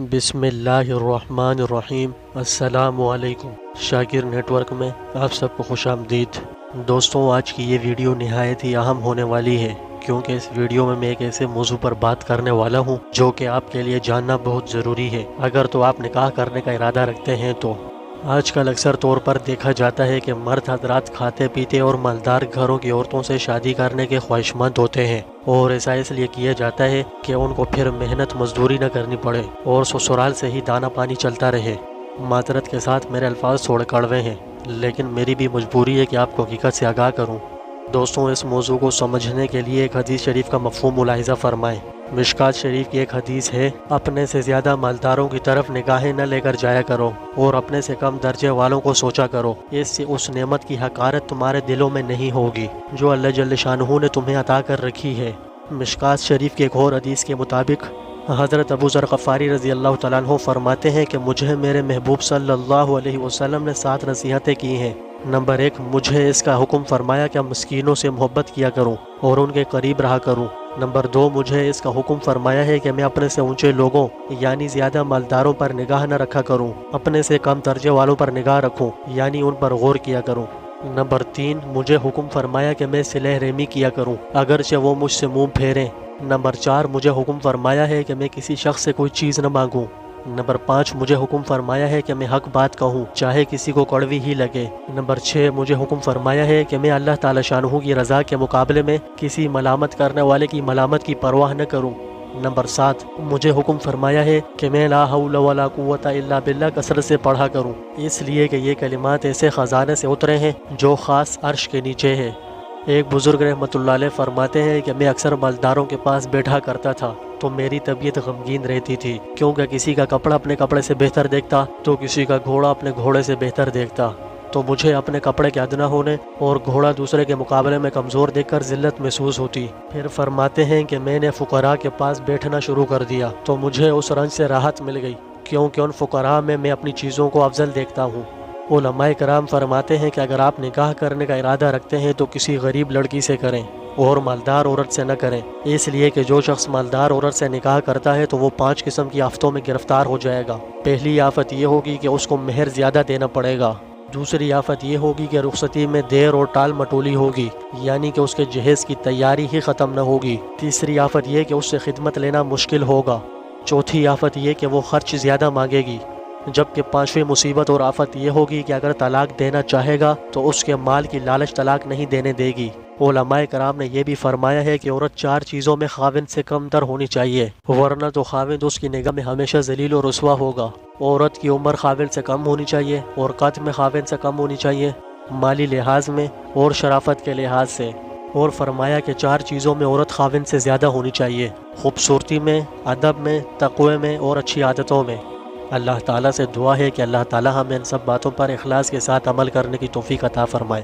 بسم اللہ الرحمن الرحیم۔ السلام علیکم۔ شاکر نیٹ ورک میں آپ سب کو خوش آمدید۔ دوستوں، آج کی یہ ویڈیو نہایت ہی اہم ہونے والی ہے، کیونکہ اس ویڈیو میں ایک ایسے موضوع پر بات کرنے والا ہوں جو کہ آپ کے لیے جاننا بہت ضروری ہے اگر تو آپ نکاح کرنے کا ارادہ رکھتے ہیں تو۔ آج کل اکثر طور پر دیکھا جاتا ہے کہ مرد حضرات کھاتے پیتے اور مالدار گھروں کی عورتوں سے شادی کرنے کے خواہشمند ہوتے ہیں، اور ایسا اس لیے کیا جاتا ہے کہ ان کو پھر محنت مزدوری نہ کرنی پڑے اور سسرال سے ہی دانا پانی چلتا رہے۔ معذرت کے ساتھ میرے الفاظ تھوڑے کڑوے ہیں، لیکن میری بھی مجبوری ہے کہ آپ کو حقیقت سے آگاہ کروں۔ دوستوں، اس موضوع کو سمجھنے کے لیے ایک حدیث شریف کا مفہوم ملاحظہ فرمائیں۔ مشکات شریف کی ایک حدیث ہے، اپنے سے زیادہ مالداروں کی طرف نگاہیں نہ لے کر جایا کرو اور اپنے سے کم درجے والوں کو سوچا کرو، اس سے اس نعمت کی حقارت تمہارے دلوں میں نہیں ہوگی جو اللہ جل شانہ نے تمہیں عطا کر رکھی ہے۔ مشکات شریف کی ایک اور حدیث کے مطابق حضرت ابو ذر غفاری رضی اللہ تعالیٰ عنہ فرماتے ہیں کہ مجھے میرے محبوب صلی اللہ علیہ وسلم نے 7 نصیحتیں کی ہیں۔ نمبر 1، مجھے اس کا حکم فرمایا کہ مسکینوں سے محبت کیا کروں اور ان کے قریب رہا کروں۔ نمبر 2، مجھے اس کا حکم فرمایا ہے کہ میں اپنے سے اونچے لوگوں یعنی زیادہ مالداروں پر نگاہ نہ رکھا کروں، اپنے سے کم درجے والوں پر نگاہ رکھوں یعنی ان پر غور کیا کروں۔ نمبر 3، مجھے حکم فرمایا کہ میں صلہ رحمی کیا کروں اگرچہ وہ مجھ سے منہ پھیریں۔ نمبر 4، مجھے حکم فرمایا ہے کہ میں کسی شخص سے کوئی چیز نہ مانگوں۔ نمبر 5، مجھے حکم فرمایا ہے کہ میں حق بات کہوں چاہے کسی کو کڑوی ہی لگے۔ نمبر 6، مجھے حکم فرمایا ہے کہ میں اللہ تعالی شانہ کی رضا کے مقابلے میں کسی ملامت کرنے والے کی ملامت کی پرواہ نہ کروں۔ نمبر 7، مجھے حکم فرمایا ہے کہ میں لا حول ولا قوت الا باللہ کثرت سے پڑھا کروں، اس لیے کہ یہ کلمات ایسے خزانے سے اترے ہیں جو خاص عرش کے نیچے ہے۔ ایک بزرگ رحمۃ اللہ علیہ فرماتے ہیں کہ میں اکثر مالداروں کے پاس بیٹھا کرتا تھا تو میری طبیعت غمگین رہتی تھی، کیونکہ کسی کا کپڑا اپنے کپڑے سے بہتر دیکھتا تو کسی کا گھوڑا اپنے گھوڑے سے بہتر دیکھتا، تو مجھے اپنے کپڑے کے ادنا ہونے اور گھوڑا دوسرے کے مقابلے میں کمزور دیکھ کر ذلت محسوس ہوتی۔ پھر فرماتے ہیں کہ میں نے فقراء کے پاس بیٹھنا شروع کر دیا تو مجھے اس رنج سے راحت مل گئی، کیونکہ ان فقراء میں اپنی چیزوں کو افضل دیکھتا ہوں۔ علماء کرام فرماتے ہیں کہ اگر آپ نکاح کرنے کا ارادہ رکھتے ہیں تو کسی غریب لڑکی سے کریں اور مالدار عورت سے نہ کریں، اس لیے کہ جو شخص مالدار عورت سے نکاح کرتا ہے تو وہ 5 قسم کی آفتوں میں گرفتار ہو جائے گا۔ پہلی آفت یہ ہوگی کہ اس کو مہر زیادہ دینا پڑے گا۔ دوسری آفت یہ ہوگی کہ رخصتی میں دیر اور ٹال مٹولی ہوگی، یعنی کہ اس کے جہیز کی تیاری ہی ختم نہ ہوگی۔ تیسری آفت یہ کہ اس سے خدمت لینا مشکل ہوگا۔ چوتھی آفت یہ کہ وہ خرچ زیادہ مانگے گی، جبکہ 5ویں مصیبت اور آفت یہ ہوگی کہ اگر طلاق دینا چاہے گا تو اس کے مال کی لالچ طلاق نہیں دینے دے گی۔ علماء کرام نے یہ بھی فرمایا ہے کہ عورت 4 چیزوں میں خاوند سے کم تر ہونی چاہیے، ورنہ تو خاوند اس کی نگاہ میں ہمیشہ ذلیل و رسوا ہوگا۔ عورت کی عمر خاوند سے کم ہونی چاہیے اور قد میں خاوند سے کم ہونی چاہیے، مالی لحاظ میں اور شرافت کے لحاظ سے۔ اور فرمایا کہ 4 چیزوں میں عورت خاوند سے زیادہ ہونی چاہیے، خوبصورتی میں، ادب میں، تقوی میں اور اچھی عادتوں میں۔ اللہ تعالیٰ سے دعا ہے کہ اللہ تعالیٰ ہمیں ان سب باتوں پر اخلاص کے ساتھ عمل کرنے کی توفیق عطا فرمائے۔